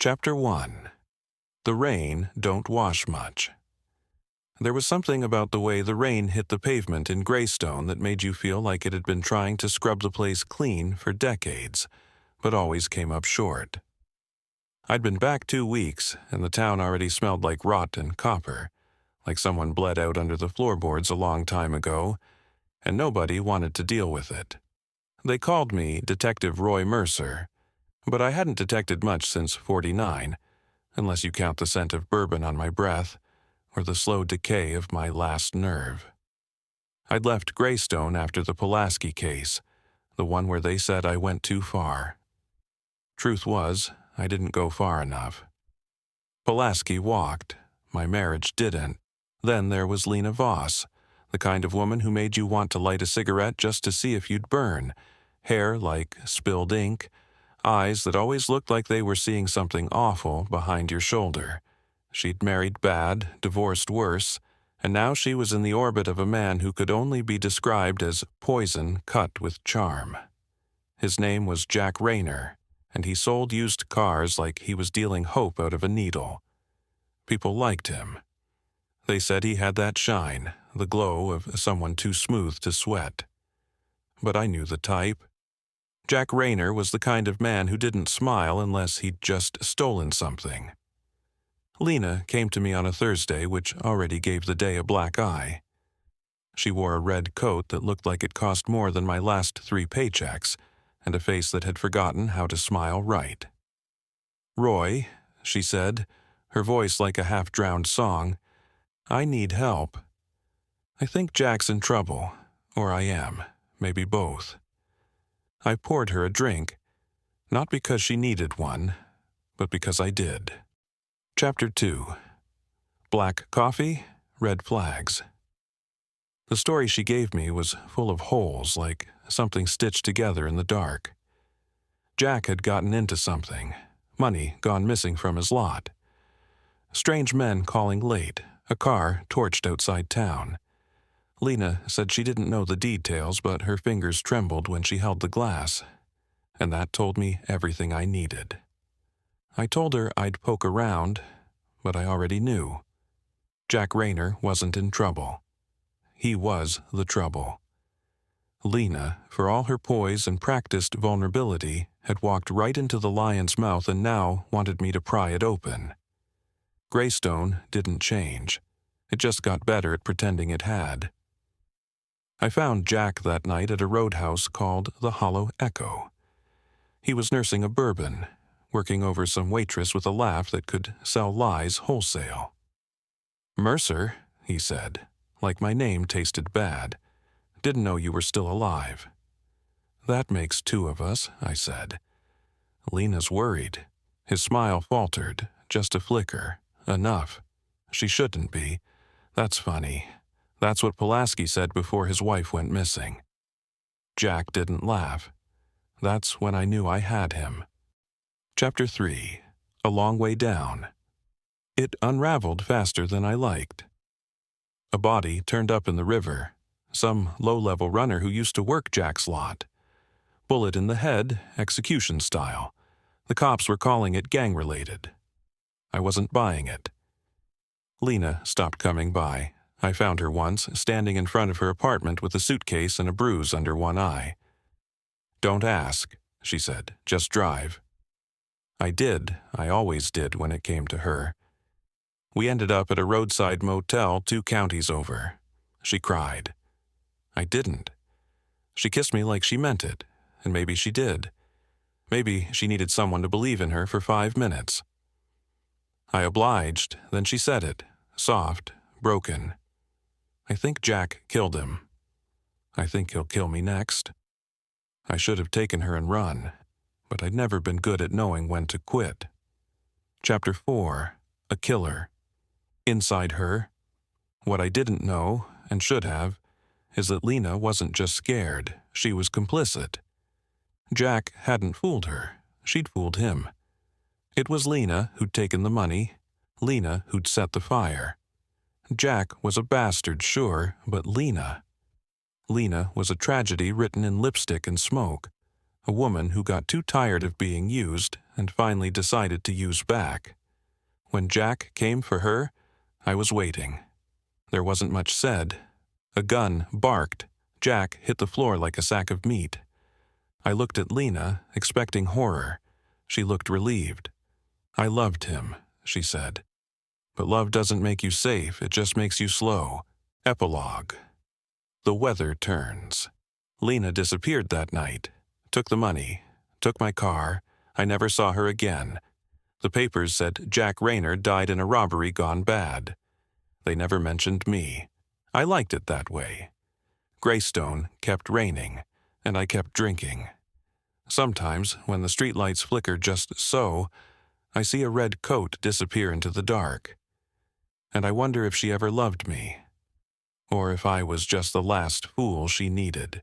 Chapter 1. The Rain Don't Wash Much. There was something about the way the rain hit the pavement in Greystone that made you feel like it had been trying to scrub the place clean for decades, but always came up short. I'd been back 2 weeks, and the town already smelled like rot and copper, like someone bled out under the floorboards a long time ago, and nobody wanted to deal with it. They called me Detective Roy Mercer, but I hadn't detected much since '49, unless you count the scent of bourbon on my breath or the slow decay of my last nerve. I'd left Greystone after the Pulaski case, the one where they said I went too far. Truth was, I didn't go far enough. Pulaski walked. My marriage didn't. Then there was Lena Voss, the kind of woman who made you want to light a cigarette just to see if you'd burn, hair like spilled ink, eyes that always looked like they were seeing something awful behind your shoulder. She'd married bad, divorced worse, and now she was in the orbit of a man who could only be described as poison cut with charm. His name was Jack Rayner, and he sold used cars like he was dealing hope out of a needle. People liked him. They said he had that shine, the glow of someone too smooth to sweat. But I knew the type. Jack Rayner was the kind of man who didn't smile unless he'd just stolen something. Lena came to me on a Thursday, which already gave the day a black eye. She wore a red coat that looked like it cost more than my last 3 paychecks, and a face that had forgotten how to smile right. "Roy," she said, her voice like a half-drowned song, "I need help. I think Jack's in trouble, or I am, maybe both." I poured her a drink, not because she needed one, but because I did. Chapter 2. Black Coffee, Red Flags. The story she gave me was full of holes, like something stitched together in the dark. Jack had gotten into something, money gone missing from his lot. Strange men calling late, a car torched outside town. Lena said she didn't know the details, but her fingers trembled when she held the glass, and that told me everything I needed. I told her I'd poke around, but I already knew. Jack Rayner wasn't in trouble. He was the trouble. Lena, for all her poise and practiced vulnerability, had walked right into the lion's mouth and now wanted me to pry it open. Greystone didn't change. It just got better at pretending it had. I found Jack that night at a roadhouse called the Hollow Echo. He was nursing a bourbon, working over some waitress with a laugh that could sell lies wholesale. "Mercer," he said, like my name tasted bad. "Didn't know you were still alive." "That makes 2 of us," I said. Lena's worried. His smile faltered, just a flicker. Enough. She shouldn't be. That's funny. That's what Pulaski said before his wife went missing. Jack didn't laugh. That's when I knew I had him. Chapter 3. A Long Way Down. It unraveled faster than I liked. A body turned up in the river. Some low-level runner who used to work Jack's lot. Bullet in the head, execution style. The cops were calling it gang-related. I wasn't buying it. Lena stopped coming by. I found her once, standing in front of her apartment with a suitcase and a bruise under one eye. "Don't ask," she said. "Just drive." I did. I always did when it came to her. We ended up at a roadside motel 2 counties over. She cried. I didn't. She kissed me like she meant it, and maybe she did. Maybe she needed someone to believe in her for 5 minutes. I obliged, then she said it, soft, broken. "I think Jack killed him. I think he'll kill me next." I should have taken her and run, but I'd never been good at knowing when to quit. Chapter 4. A Killer. Inside her. What I didn't know, and should have, is that Lena wasn't just scared, she was complicit. Jack hadn't fooled her, she'd fooled him. It was Lena who'd taken the money, Lena who'd set the fire. Jack was a bastard, sure, but Lena was a tragedy written in lipstick and smoke, a woman who got too tired of being used and finally decided to use back. When Jack came for her, I was waiting. There wasn't much said. A gun barked. Jack hit the floor like a sack of meat. I looked at Lena, expecting horror. She looked relieved. "I loved him," she said. "But love doesn't make you safe, it just makes you slow." Epilogue. The weather turns. Lena disappeared that night. Took the money. Took my car. I never saw her again. The papers said Jack Rayner died in a robbery gone bad. They never mentioned me. I liked it that way. Greystone kept raining, and I kept drinking. Sometimes, when the streetlights flicker just so, I see a red coat disappear into the dark. And I wonder if she ever loved me, or if I was just the last fool she needed.